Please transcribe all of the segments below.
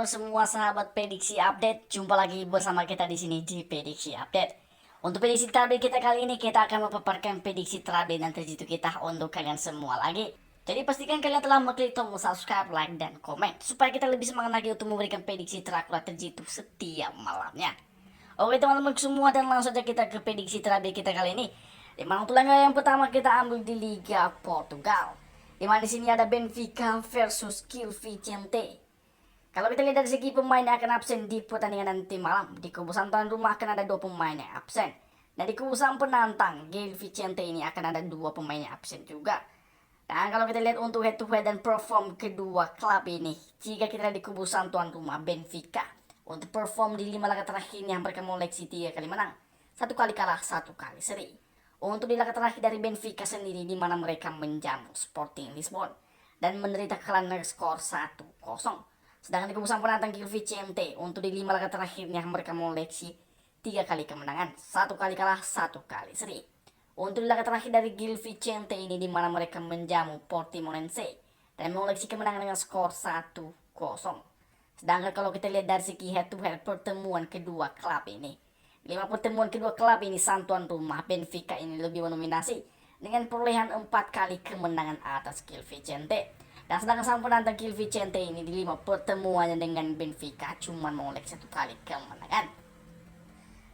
halo semua sahabat prediksi update. Jumpa lagi bersama kita di sini di prediksi update. Untuk prediksi terupdate kita kali ini kita akan memaparkan prediksi terupdate dan terjitu kita untuk kalian semua lagi. Jadi pastikan kalian telah mengklik tombol subscribe, like, dan komen supaya kita lebih semangat lagi untuk memberikan prediksi terakurat terjitu setiap malamnya. Oke teman-teman semua, dan langsung saja kita ke prediksi terupdate kita kali ini. Di mana untuk laga yang pertama kita ambil di Liga Portugal. Di mana di sini ada Benfica versus Gil Vicente. Kalau kita lihat dari segi pemain yang akan absen di pertandingan nanti malam, di kubu tuan rumah akan ada 2 pemain yang absen. Dan di kubu penantang, Gil Vicente ini akan ada 2 pemain yang absen juga. Dan kalau kita lihat untuk head to head dan perform kedua klub ini, jika kita lihat di kubu tuan rumah Benfica, untuk perform di 5 laga terakhirnya mereka mengoleksi 3 kali menang, 1 kali kalah, 1 kali seri. Untuk di laga terakhir dari Benfica sendiri, di mana mereka menjamu Sporting Lisbon dan menderita kekalahan dengan skor 1-0. Sedangkan di kubu penantang Gil Vicente, untuk di 5 laga terakhirnya mereka mengoleksi 3 kali kemenangan, 1 kali kalah, 1 kali seri. Untuk di laga terakhir dari Gil Vicente ini, di mana mereka menjamu Portimonense dan mengoleksi kemenangan dengan skor 1-0. Sedangkan kalau kita lihat dari segi head to head pertemuan kedua klub ini, 5 pertemuan kedua klub ini, sang tuan rumah Benfica ini lebih mendominasi dengan perolehan 4 kali kemenangan atas Gil Vicente. Dan sedangkan sang penantang Gil Vicente ini di 5 pertemuannya dengan Benfica cuma mengoleksi 1 kali kemenangan.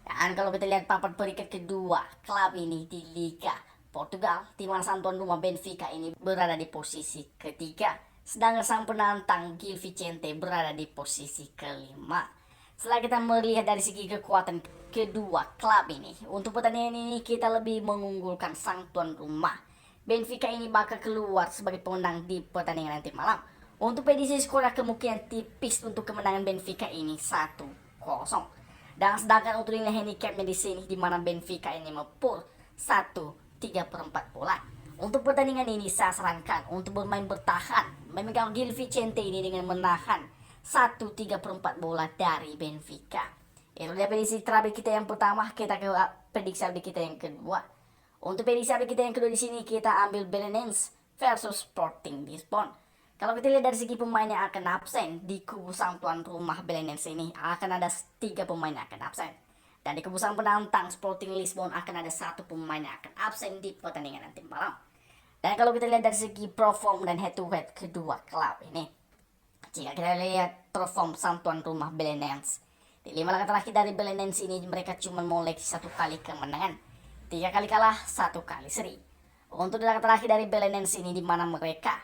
Dan kalau kita lihat papan peringkat kedua klub ini di Liga Portugal, di mana sang tuan rumah Benfica ini berada di posisi ketiga, sedangkan sang penantang Gil Vicente berada di posisi kelima. Setelah kita melihat dari segi kekuatan kedua klub ini, untuk pertandingan ini kita lebih mengunggulkan sang tuan rumah Benfica ini bakal keluar sebagai pemenang di pertandingan nanti malam. Untuk prediksi skor kemungkinan tipis untuk kemenangan Benfica ini 1-0. Dan sedangkan untuk nilai handicapnya di sini, di mana Benfica ini mempull 1/3/4 bola. Untuk pertandingan ini saya sarankan untuk bermain bertahan, memegang Gil Vicente ini dengan menahan 1/3/4 bola dari Benfica. Itu dia prediksi terakhir kita yang pertama. Kita ke prediksi kita yang kedua. Untuk prediksi kita yang kedua di sini kita ambil Belenenses versus Sporting Lisbon. Kalau kita lihat dari segi pemain yang akan absen di kubu sang tuan rumah Belenenses ini, akan ada 3 pemain yang akan absen. Dan di kubu sang penantang Sporting Lisbon akan ada 1 pemain yang akan absen di pertandingan nanti malam. Dan kalau kita lihat dari segi perform dan head to head kedua klub ini, jika kita lihat perform sang tuan rumah Belenenses, di 5 laga terakhir dari Belenenses ini mereka cuma mengoleksi 1 kali kemenangan, 3 kali kalah, 1 kali seri. Untuk di laga terakhir dari Belenenses ini, di mana mereka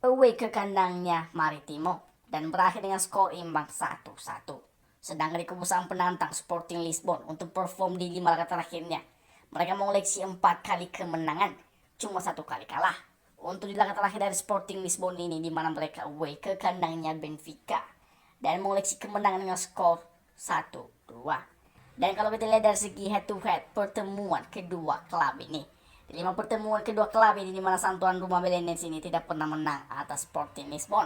away ke kandangnya Maritimo dan berakhir dengan skor imbang 1-1. Sedangkan di kubu sang penantang Sporting Lisbon, untuk perform di 5 laga terakhirnya mereka mengoleksi 4 kali kemenangan, cuma 1 kali kalah. Untuk di laga terakhir dari Sporting Lisbon ini, di mana mereka away ke kandangnya Benfica dan mengoleksi kemenangan dengan skor 1-2. Dan kalau kita lihat dari segi head to head pertemuan kedua klub ini, di 5 pertemuan kedua klub ini, di mana sang tuan rumah Belenenses ini tidak pernah menang atas Sporting Lisbon,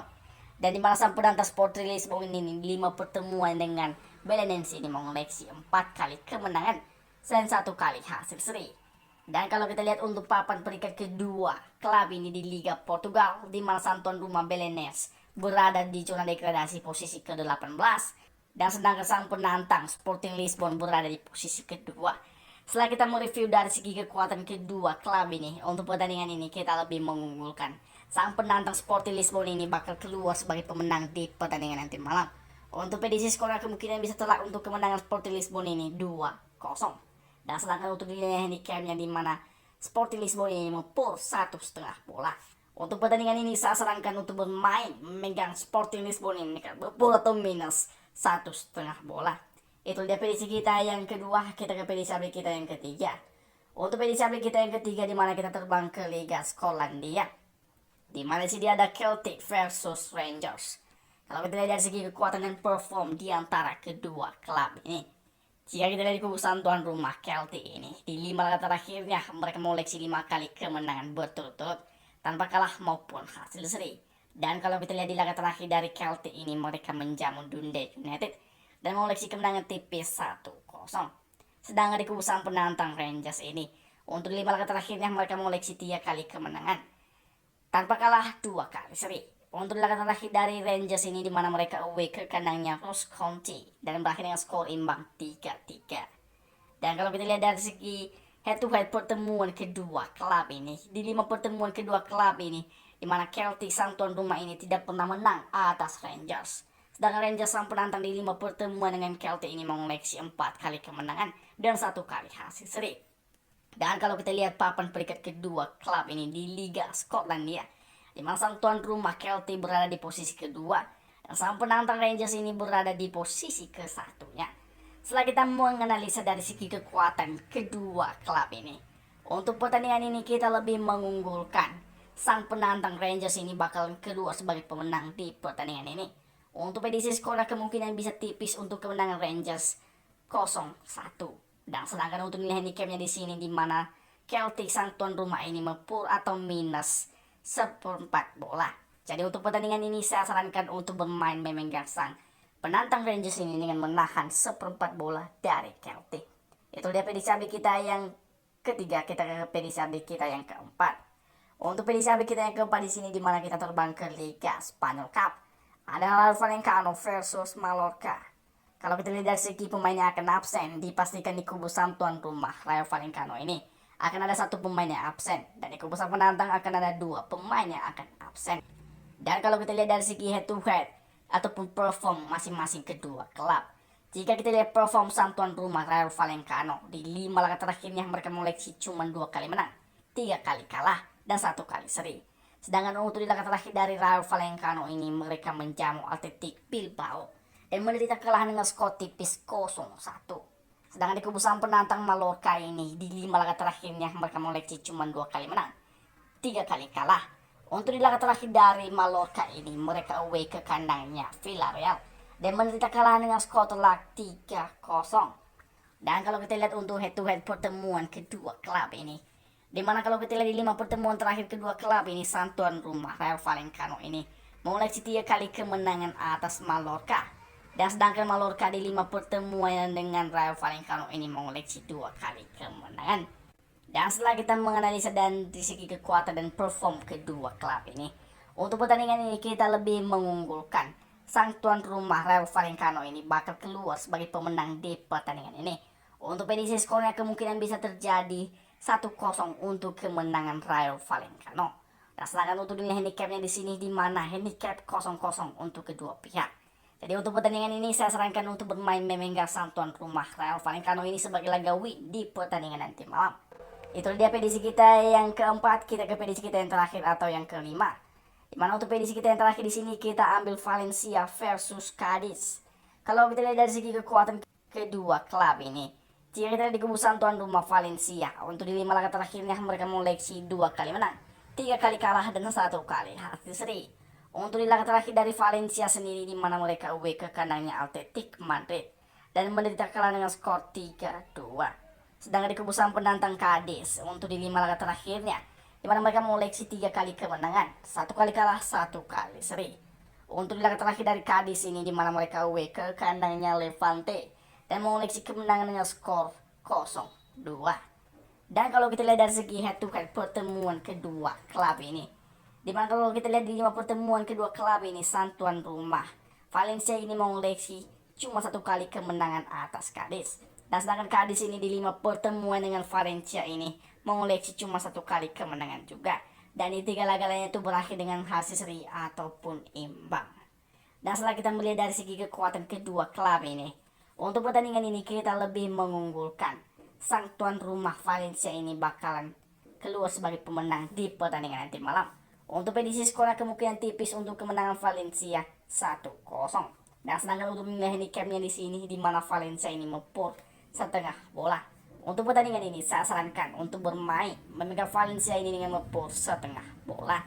dan di mana sang penantang Sporting Lisbon ini 5 pertemuan dengan Belenenses ini mengoleksi 4 kali kemenangan dan 1 kali hasil seri. Dan kalau kita lihat untuk papan peringkat kedua klub ini di Liga Portugal, di mana sang tuan rumah Belenenses berada di zona degradasi posisi ke-18, dan sedangkan sang penantang Sporting Lisbon berada di posisi kedua. Setelah kita mereview dari segi kekuatan kedua klub ini, untuk pertandingan ini kita lebih mengunggulkan sang penantang Sporting Lisbon ini bakal keluar sebagai pemenang di pertandingan nanti malam. Untuk prediksi skor kemungkinan bisa telak untuk kemenangan Sporting Lisbon ini 2-0. Dan sedangkan untuk nilai handicapnya, di mana Sporting Lisbon ini mempull 1,5 bola. Untuk pertandingan ini saya sarankan untuk bermain memegang Sporting Lisbon ini berpull atau minus 1,5 bola. Itu dia prediksi kita yang kedua. Kita ke prediksi kita yang ketiga. Untuk prediksi kita yang ketiga, di mana kita terbang ke Liga Skotlandia, di mana sih dia ada Celtic versus Rangers. Kalau kita lihat dari segi kekuatan dan perform di antara kedua klub ini, jika kita lihat di kubu tuan rumah Celtic ini, di 5 laga terakhirnya mereka mengoleksi 5 kali kemenangan berturut-turut tanpa kalah maupun hasil seri. Dan kalau kita lihat di laga terakhir dari Celtic ini, mereka menjamu Dundee United dan mengoleksi kemenangan tipis 1-0. Sedangkan di kubu sang penantang Rangers ini, untuk 5 laga terakhirnya mereka mengoleksi 3 kali kemenangan tanpa kalah 2 kali seri. Untuk laga terakhir dari Rangers ini di mana mereka away ke kandangnya Ross County dan berakhir dengan skor imbang 3-3. Dan kalau kita lihat dari segi head to head pertemuan kedua klub ini, di 5 pertemuan kedua klub ini, di mana Celtic sang tuan rumah ini tidak pernah menang atas Rangers. Sedangkan Rangers sang penantang di 5 pertemuan dengan Celtic ini mengoleksi 4 kali kemenangan dan 1 kali hasil seri. Dan kalau kita lihat papan peringkat kedua klub ini di Liga Skotlandia, di mana sang tuan rumah Celtic berada di posisi kedua dan sang penantang Rangers ini berada di posisi ke-1-nya. Setelah kita menganalisa dari segi kekuatan kedua klub ini, untuk pertandingan ini kita lebih mengunggulkan sang penantang Rangers ini bakal keluar sebagai pemenang di pertandingan ini. Untuk prediksi skor kemungkinan bisa tipis untuk kemenangan Rangers 0-1. Dan sedangkan untuk nilai handicapnya di sini di mana Celtic sang tuan rumah ini mepur atau minus 1/4 bola. Jadi untuk pertandingan ini saya sarankan untuk bermain memegang sang penantang Rangers ini dengan menahan 1/4 bola dari Celtic. Itu dia prediksi update kita yang ketiga. Kita ke prediksi update kita yang keempat. Untuk prediksi update kita yang keempat di sini di mana kita terbang ke Liga Spanyol Cup. Ada Rayo Vallecano versus Mallorca. Kalau kita lihat dari segi pemainnya akan absen, dipastikan di kubu sang tuan rumah Rayo Vallecano ini akan ada 1 pemain yang absen, dan di kubu sang penantang akan ada 2 pemain yang akan absen. Dan kalau kita lihat dari segi head to head ataupun perform masing-masing kedua klub, jika kita lihat perform sang tuan rumah Rayo Vallecano di 5 laga terakhirnya mereka mengoleksi cuma 2 kali menang, 3 kali kalah, dan 1 kali seri. Sedangkan untuk di laga terakhir dari Rayo Vallecano ini mereka menjamu Athletic Bilbao dan menderita kekalahan dengan skor tipis 0-1. Sedangkan di kubu sang penantang Mallorca ini di 5 laga terakhirnya mereka mengoleksi cuma 2 kali menang, 3 kali kalah. Untuk di laga terakhir dari Mallorca ini mereka away ke kandangnya Villarreal dan menderita kekalahan dengan skor telak 3-0. Dan kalau kita lihat untuk head to head pertemuan kedua klub ini, dimana kalau kita lihat di 5 pertemuan terakhir kedua klub ini, sang tuan rumah Rayo Vallecano ini mengoleksi 3 kali kemenangan atas Mallorca. Dan sedangkan Mallorca di 5 pertemuan dengan Rayo Vallecano ini mengoleksi 2 kali kemenangan. Dan setelah kita menganalisa dan di segi kekuatan dan perform kedua klub ini, untuk pertandingan ini kita lebih mengunggulkan sang tuan rumah Rayo Vallecano ini bakal keluar sebagai pemenang di pertandingan ini. Untuk prediksi skornya kemungkinan bisa terjadi 1-0 untuk kemenangan Rayo Vallecano. Dan sedangkan untuk nilai handicapnya di sini di mana handicap 0-0 untuk kedua pihak. Jadi untuk pertandingan ini saya sarankan untuk bermain memegang sang tuan rumah Rayo Vallecano ini sebagai laga win di pertandingan nanti malam. Itu dia prediksi kita yang keempat. Kita ke prediksi kita yang terakhir atau yang kelima. Dimana untuk prediksi kita yang terakhir di sini kita ambil Valencia versus Cadiz. Kalau kita lihat dari segi kekuatan kedua klub ini, jika kita lihat di kubu sang tuan rumah Valencia, untuk di 5 laga terakhirnya mereka mengoleksi 2 kali menang, 3 kali kalah, dan 1 kali hasil seri. Untuk di laga terakhir dari Valencia sendiri di mana mereka away ke kandangnya Athletic Madrid dan menderita kalah dengan skor 3-2. Sedangkan di kubu sang penantang Cadiz untuk di 5 laga terakhirnya di mana mereka mengoleksi 3 kali kemenangan, 1 kali kalah, 1 kali seri. Untuk di laga terakhir dari Cadiz ini di mana mereka away ke kandangnya Levante dan mengoleksi kemenangan dengan skor 0-2. Dan kalau kita lihat dari segi head to head pertemuan kedua klub ini, dimana kalau kita lihat di 5 pertemuan kedua klub ini, sang tuan rumah Valencia ini mengoleksi cuma 1 kali kemenangan atas Cadiz. Dan sedangkan Cadiz ini di 5 pertemuan dengan Valencia ini mengoleksi cuma 1 kali kemenangan juga. Dan di 3 laga lainnya itu berakhir dengan hasil seri ataupun imbang. Dan setelah kita melihat dari segi kekuatan kedua klub ini, untuk pertandingan ini kita lebih mengunggulkan sang tuan rumah Valencia ini bakalan keluar sebagai pemenang di pertandingan nanti malam. Untuk prediksi skornya kemungkinan tipis untuk kemenangan Valencia 1-0. Dan sedangkan untuk nilai handicapnya di sini di mana Valencia ini mepur 1/2 bola. Untuk pertandingan ini saya sarankan untuk bermain memegang Valencia ini dengan mepur 1/2 bola.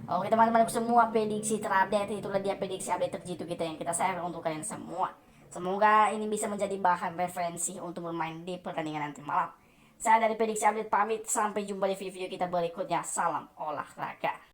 Oke teman-teman semua, prediksi terupdate itulah dia prediksi update terjitu kita yang kita share untuk kalian semua. Semoga ini bisa menjadi bahan referensi untuk bermain di pertandingan nanti malam. Saya dari prediksi update pamit, sampai jumpa di video kita berikutnya. Salam olahraga.